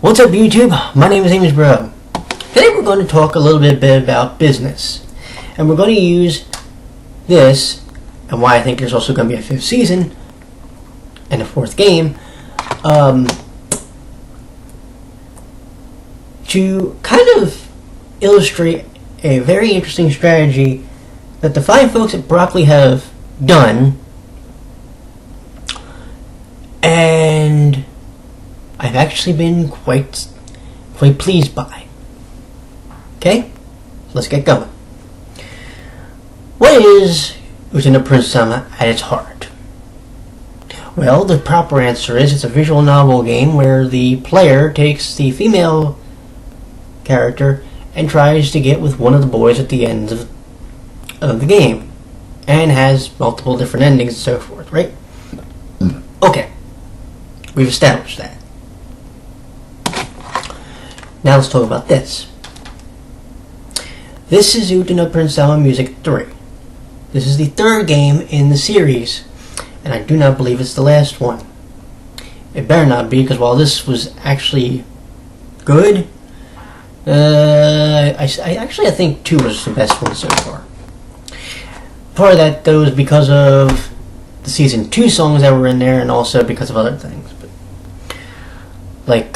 What's up, YouTube? My name is Broc. Today we're going to talk a little bit about business. And we're going to use this, and why I think there's also going to be a 5th season and a 4th game, to kind of illustrate a very interesting strategy that the fine folks at Broccoli have done, and I've actually been quite pleased by. Okay? So let's get going. What is Utena Prince-sama at its heart? Well, the proper answer is it's a visual novel game where the player takes the female character and tries to get with one of the boys at the end of the game, and has multiple different endings and so forth, right? Okay. We've established that. Now let's talk about this. This is Utena Prince-sama Music 3. This is the 3rd game in the series, and I do not believe it's the last one. It better not be, because while this was actually good, I think 2 was the best one so far. Part of that, though, is because of the Season 2 songs that were in there, and also because of other things. But, like,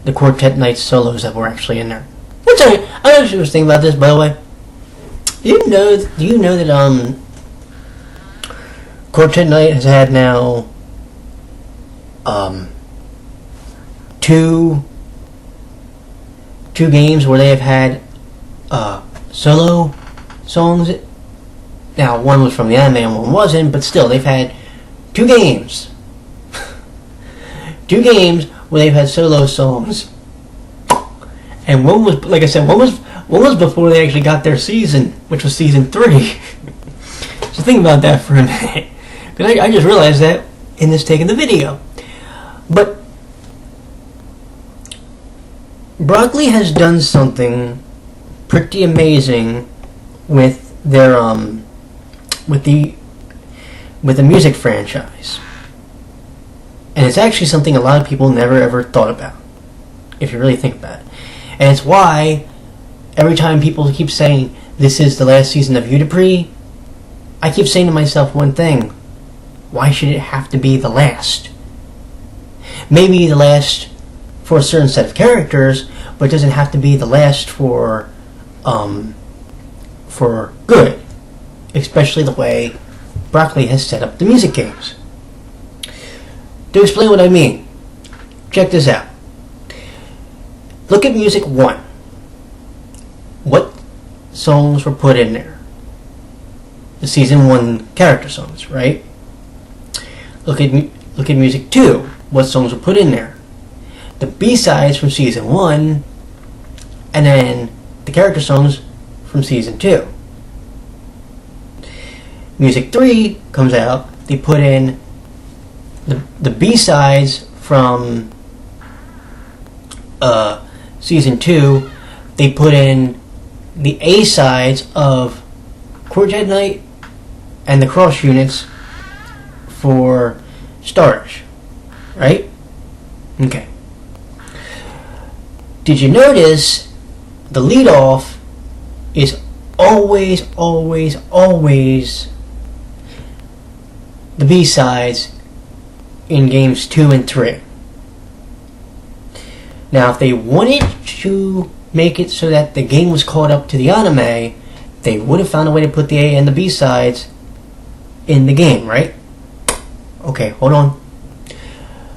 the Quartet Night solos that were actually in there. Which I actually was thinking about this, by the way. Do you know that Quartet Night has had now two games where they have had solo songs. Now, one was from the anime and one wasn't, but still, they've had 2 games. 2 games where they've had solo songs. And one was, like I said, one was before they actually got their season, which was Season 3. So think about that for a minute. Because I just realized that in this taking the video. But Broccoli has done something pretty amazing with their with the music franchise. And it's actually something a lot of people never ever thought about, if you really think about it. And it's why every time people keep saying this is the last season of Utapri, I keep saying to myself one thing: why should it have to be the last? Maybe the last for a certain set of characters, but it doesn't have to be the last for good. Especially the way Broccoli has set up the music games. To explain what I mean, check this out. Look at Music 1. What songs were put in there? The Season 1 character songs, right? Look at Music 2. What songs were put in there? The B-sides from Season 1, and then the character songs from Season 2. Music 3 comes out, they put in the B-sides from Season 2, they put in the A-sides of Quartet Night and the cross units for Starish, right? Okay. Did you notice the lead-off is always the B-sides in games 2 and 3? Now, if they wanted to make it so that the game was caught up to the anime, they would have found a way to put the A and the B-sides in the game, right? Okay, hold on.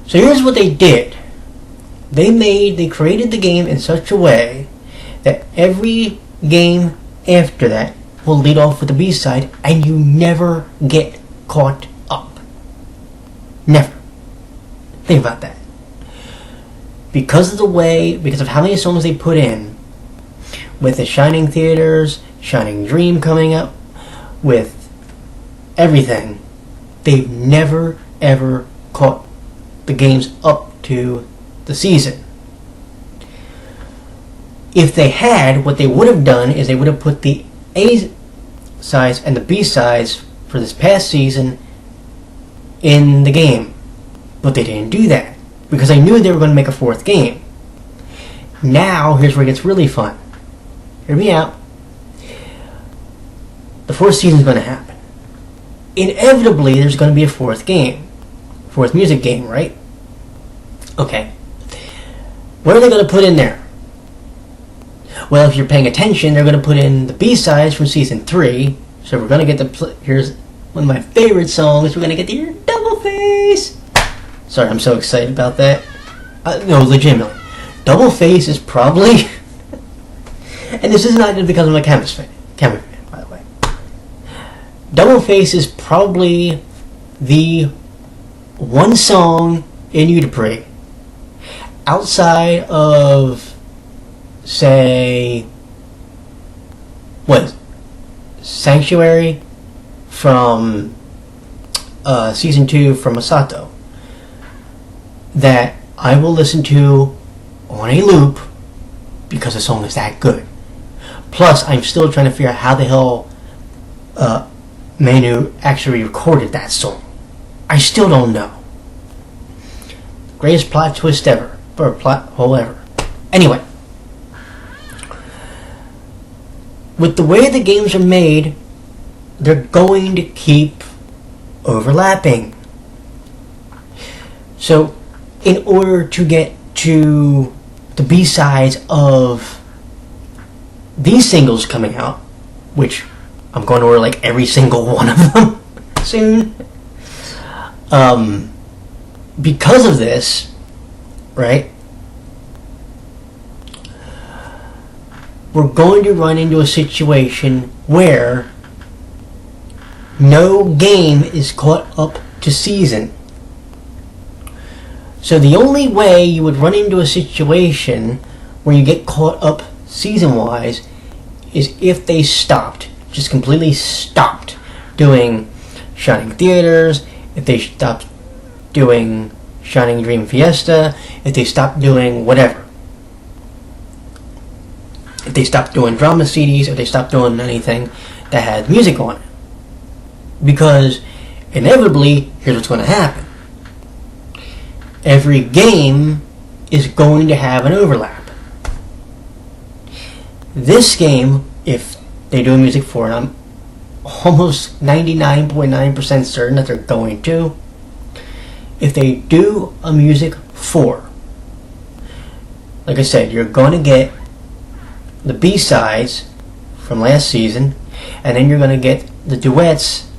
So here's what they did. They created the game in such a way that every game after that will lead off with the B-side, and you never get caught up. Never. Think about that. Because of how many songs they put in, with the Shining Theaters, Shining Dream coming up, with everything, they've never ever caught the games up to the season. If they had, what they would have done is they would have put the A sides and the B sides for this past season in the game. But they didn't do that. because I knew they were going to make a 4th game. Now, here's where it gets really fun. Hear me out. The 4th season is going to happen. Inevitably, there's going to be a 4th game. 4th music game, right? Okay. What are they going to put in there? Well, if you're paying attention, they're going to put in the B-sides from Season 3. So we're going to get here's one of my favorite songs. We're going to get the Double Face. Sorry, I'm so excited about that. No, legitimately. Double Face is probably... and this is not just because I'm a Chemist fan, by the way. Double Face is probably the one song in Udapre outside of, say, what? Sanctuary from Season 2 from Masato, that I will listen to on a loop because the song is that good. Plus, I'm still trying to figure out how the hell Manu actually recorded that song. I still don't know. Greatest plot twist ever. Or plot hole ever. Anyway. With the way the games are made, they're going to keep overlapping. So, in order to get to the B-sides of these singles coming out, which I'm going to order like every single one of them soon, because of this, right, we're going to run into a situation where no game is caught up to season. So the only way you would run into a situation where you get caught up season-wise is if they stopped, just completely stopped doing Shining Theaters, if they stopped doing Shining Dream Fiesta, if they stopped doing whatever. If they stopped doing drama CDs, if they stopped doing anything that had music on it. Because inevitably, here's what's going to happen. Every game is going to have an overlap. This game, if they do music for it, I'm almost 99.9% certain that they're going to. If they do a music for, like I said, you're going to get the B-sides from last season, and then you're going to get the duets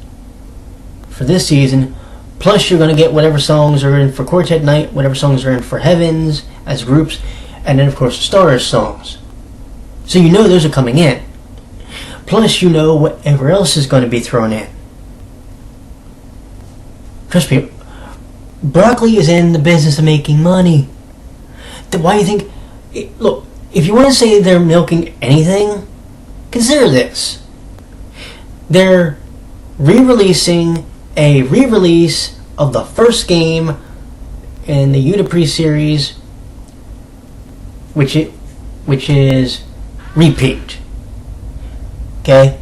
for this season, plus you're going to get whatever songs are in for Quartet Night, whatever songs are in for Heavens as groups, and then of course the Stars songs. So you know those are coming in. Plus you know whatever else is going to be thrown in. Trust me, Broccoli is in the business of making money. Why do you think... Look, if you want to say they're milking anything, consider this. They're re-releasing a re-release of the first game in the Udapre series, which is Repeat. Okay?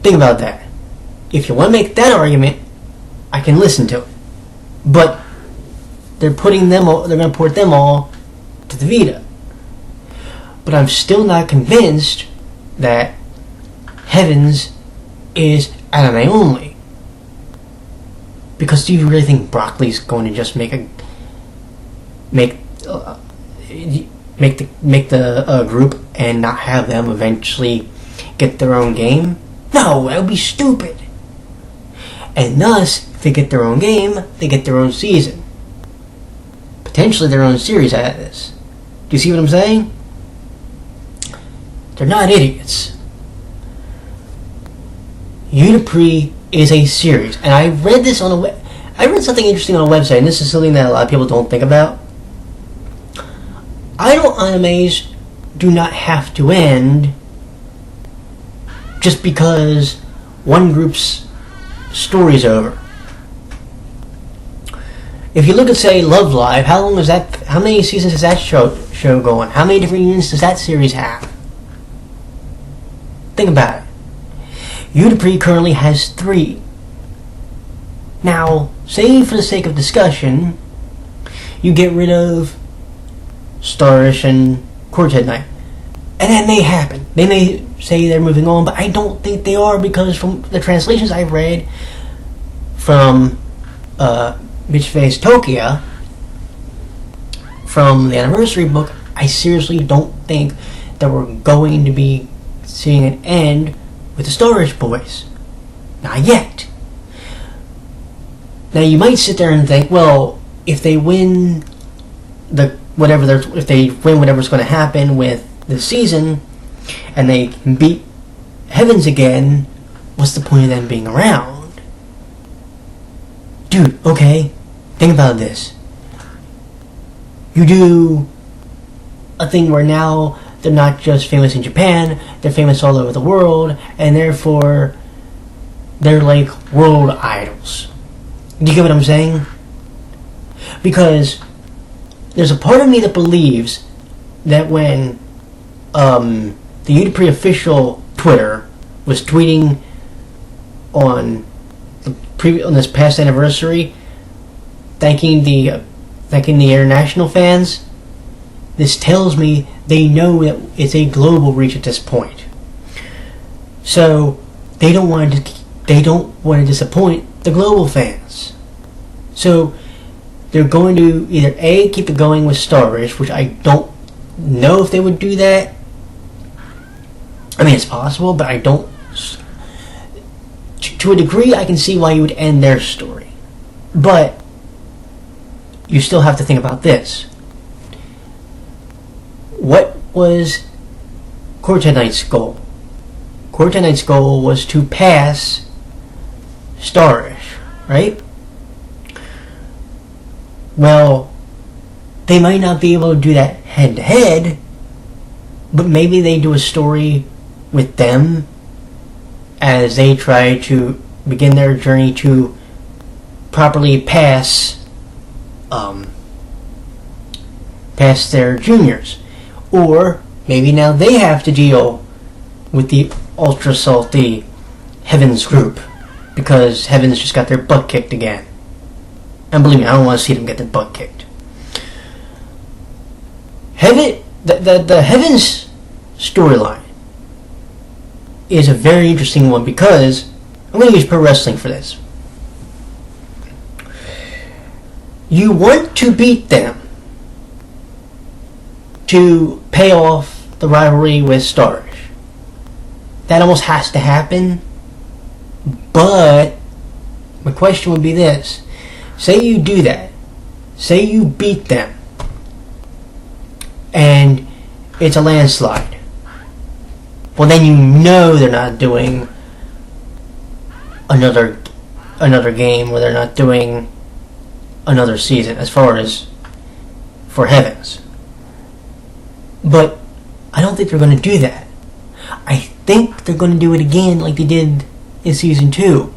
Think about that. If you want to make that argument, I can listen to it. But they're going to port them all to the Vita. But I'm still not convinced that Heavens is anime only. Because do you really think Broccoli's going to just make the group and not have them eventually get their own game? No, that would be stupid. And thus, if they get their own game, they get their own season. Potentially their own series out of this. Do you see what I'm saying? They're not idiots. Udapre is a series, and I read this on I read something interesting on a website, and this is something that a lot of people don't think about. Idol animes do not have to end just because one group's story's over. If you look at, say, Love Live, how many seasons is that show going? How many different units does that series have? Think about it. Udapre currently has 3. Now, say for the sake of discussion, you get rid of Starish and Quartet Knight. And that may happen. They may say they're moving on, but I don't think they are, because from the translations I've read from Bitchface Tokia, from the anniversary book, I seriously don't think that we're going to be seeing an end with the Starish boys. Not yet. Now you might sit there and think, well, if they win if they win whatever's going to happen with the season, and they can beat Heavens again, what's the point of them being around? Dude, okay, think about this. You do a thing where now they're not just famous in Japan, they're famous all over the world, and therefore they're like world idols. Do you get what I'm saying? Because there's a part of me that believes that when the Udapri official Twitter was tweeting on this past anniversary, thanking the international fans, this tells me they know that it's a global reach at this point. So they don't want to disappoint the global fans. So they're going to either A, keep it going with Starish, which I don't know if they would do that. I mean, it's possible, but I don't. To a degree, I can see why you would end their story. But you still have to think about this. What was Quartet Knight's goal? Quartet Knight's goal was to pass Starish, right? Well, they might not be able to do that head-to-head, but maybe they do a story with them as they try to begin their journey to properly pass their juniors. Or maybe now they have to deal with the ultra salty Heavens group, because Heavens just got their butt kicked again. And believe me, I don't want to see them get their butt kicked. The Heavens storyline is a very interesting one, because I'm going to use pro wrestling for this. You want to beat them to pay off the rivalry with Starish. That almost has to happen. But my question would be this. Say you do that. Say you beat them. And it's a landslide. Well, then you know they're not doing another game, or they're not doing another season as far as for Heavens. But I don't think they're going to do that. I think they're going to do it again like they did in Season 2.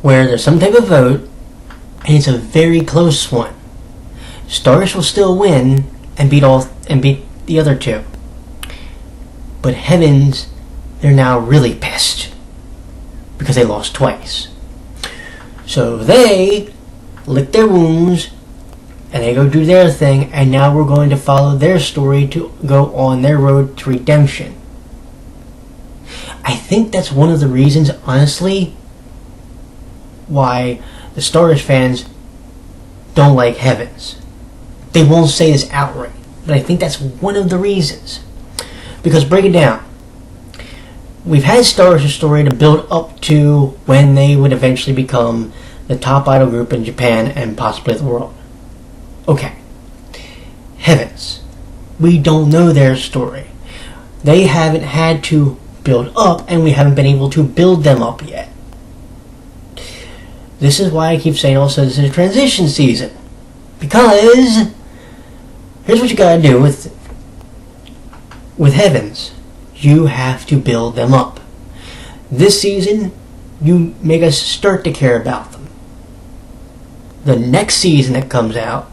Where there's some type of vote, and it's a very close one. Starish will still win and beat the other two. But Heavens, they're now really pissed because they lost twice. So they lick their wounds and they go do their thing, and now we're going to follow their story to go on their road to redemption. I think that's one of the reasons, honestly, why the Starish fans don't like Heavens. They won't say this outright, but I think that's one of the reasons. Because break it down. We've had Starish's story to build up to when they would eventually become the top idol group in Japan and possibly the world. Okay. Heavens. We don't know their story. They haven't had to build up, and we haven't been able to build them up yet. This is why I keep saying also this is a transition season. Because here's what you gotta do with Heavens. You have to build them up. This season, you make us start to care about them. The next season that comes out,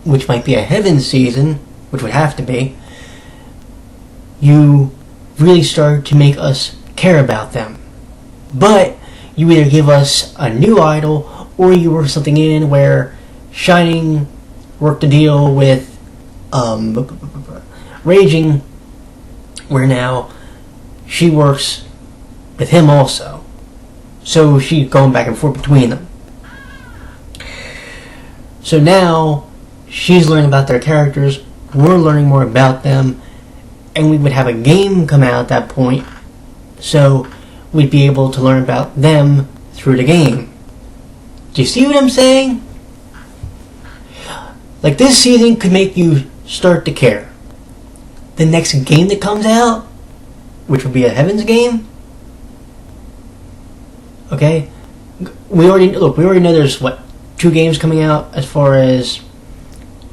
which might be a Heavens season, which would have to be, you really start to make us care about them. But you either give us a new idol, or you work something in where Shining worked a deal with Raging, where now she works with him also. So she's going back and forth between them. So now she's learning about their characters, we're learning more about them, and we would have a game come out at that point, so we'd be able to learn about them through the game. Do you see what I'm saying? Like, this season could make you start to care. The next game that comes out, which will be a Heaven's game, okay? We already know there's 2 games coming out as far as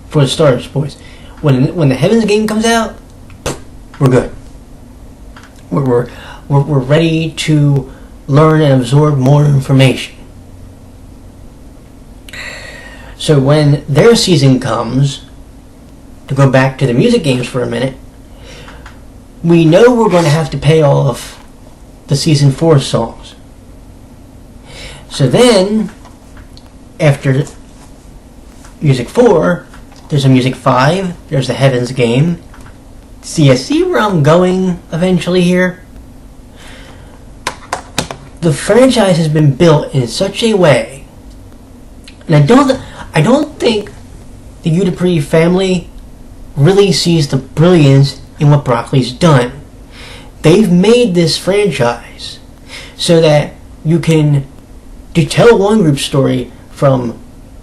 for the starters, boys. When the Heaven's game comes out, we're good. We're ready to learn and absorb more information. So when their season comes, to go back to the music games for a minute, we know we're going to have to pay off the Season 4 songs. So then, after Music 4, there's a Music 5, there's the Heaven's Game. See where I'm going eventually here? The franchise has been built in such a way, and I don't think the Udapri family really sees the brilliance in what Broccoli's done. They've made this franchise so that you can tell one group story from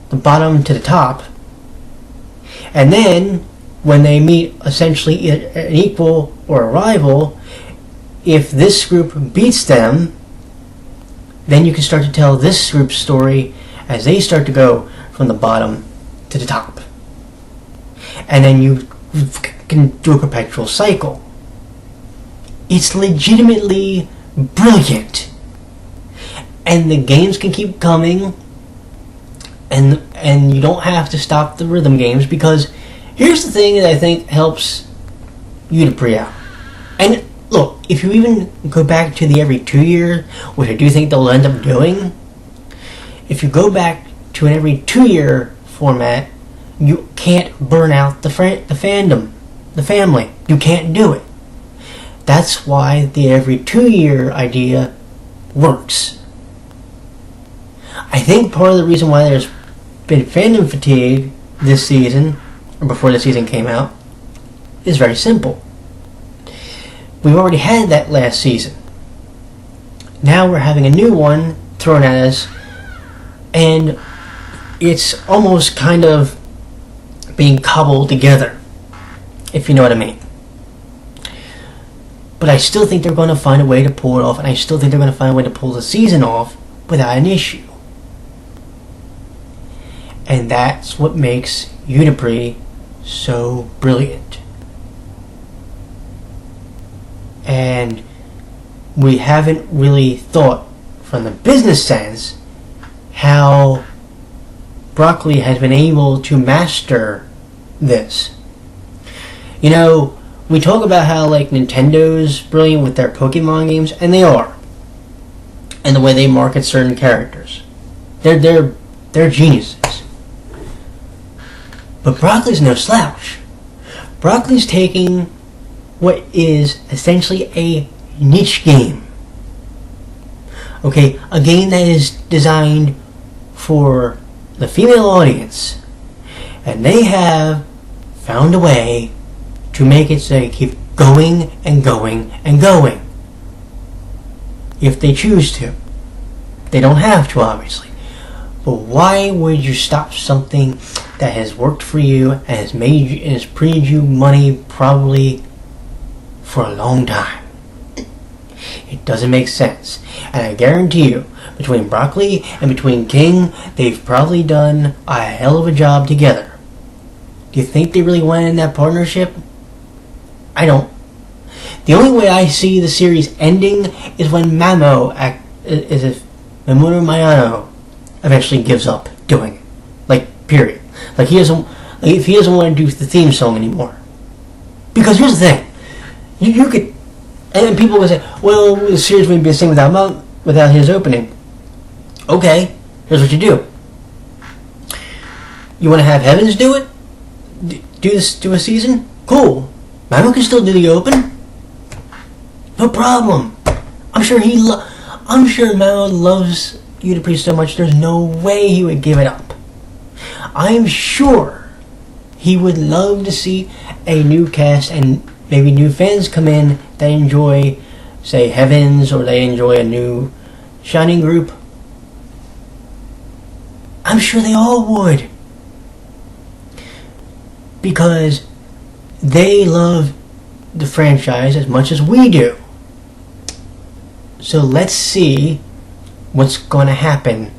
the bottom to the top, and then when they meet essentially an equal or a rival, if this group beats them, then you can start to tell this group's story as they start to go from the bottom to the top. And then you can do a perpetual cycle. It's legitimately brilliant. And the games can keep coming, and you don't have to stop the rhythm games, because here's the thing that I think helps Udapri out. And look, if you even go back to the every 2 year, which I do think they'll end up doing, if you go back to an every 2 year format, you can't burn out the fandom, the family. You can't do it. That's why the every 2 year idea works. I think part of the reason why there's been fandom fatigue this season, or before the season came out, is very simple. We've already had that last season. Now we're having a new one thrown at us, and it's almost kind of being cobbled together, if you know what I mean. But I still think they're going to find a way to pull it off, and I still think they're going to find a way to pull the season off without an issue. And that's what makes Udapri so brilliant. And we haven't really thought from the business sense how Broccoli has been able to master this. You know, we talk about how like Nintendo's brilliant with their Pokemon games, and they are. And the way they market certain characters. They're geniuses. But Broccoli's no slouch. Broccoli's taking what is essentially a niche game. Okay, a game that is designed for the female audience. And they have found a way to make it so they keep going and going and going. If they choose to. They don't have to, obviously. But why would you stop something that has worked for you and has made you and has printed you money probably for a long time? It doesn't make sense. And I guarantee you, between Broccoli and between King, they've probably done a hell of a job together. Do you think they really went in that partnership? I don't. The only way I see the series ending is when Mamoru Mayano eventually gives up doing it. Like, period. Like, if he doesn't want to do the theme song anymore. Because here's the thing. You could, and people would say, well, the series wouldn't be the same without his opening. Okay, here's what you do. You want to have Heavens do it? Do a season? Cool. Mamo can still do the open. No problem. I'm sure Mamo loves Udapri so much there's no way he would give it up. I'm sure he would love to see a new cast and maybe new fans come in that enjoy, say, Heavens, or they enjoy a new Shining group. I'm sure they all would. Because they love the franchise as much as we do. So let's see what's going to happen.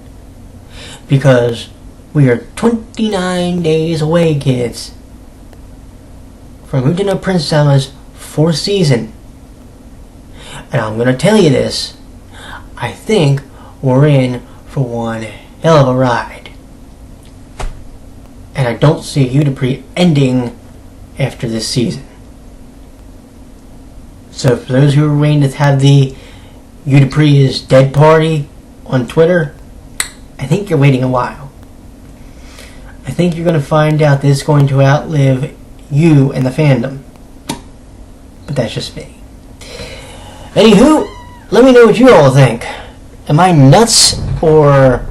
Because we are 29 days away, kids, from Utena Prince Sama's 4th season. And I'm going to tell you this. I think we're in for one hell of a ride. And I don't see Udapri ending after this season. So for those who are waiting to have the Udapri is dead party on Twitter, I think you're waiting a while. I think you're going to find out that it's going to outlive you and the fandom. But that's just me. Anywho, let me know what you all think. Am I nuts, or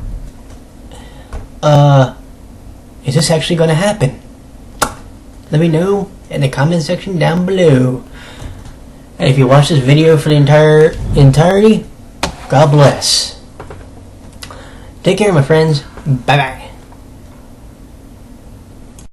is this actually going to happen? Let me know in the comment section down below. And if you watch this video for the entirety, God bless. Take care, my friends. Bye bye.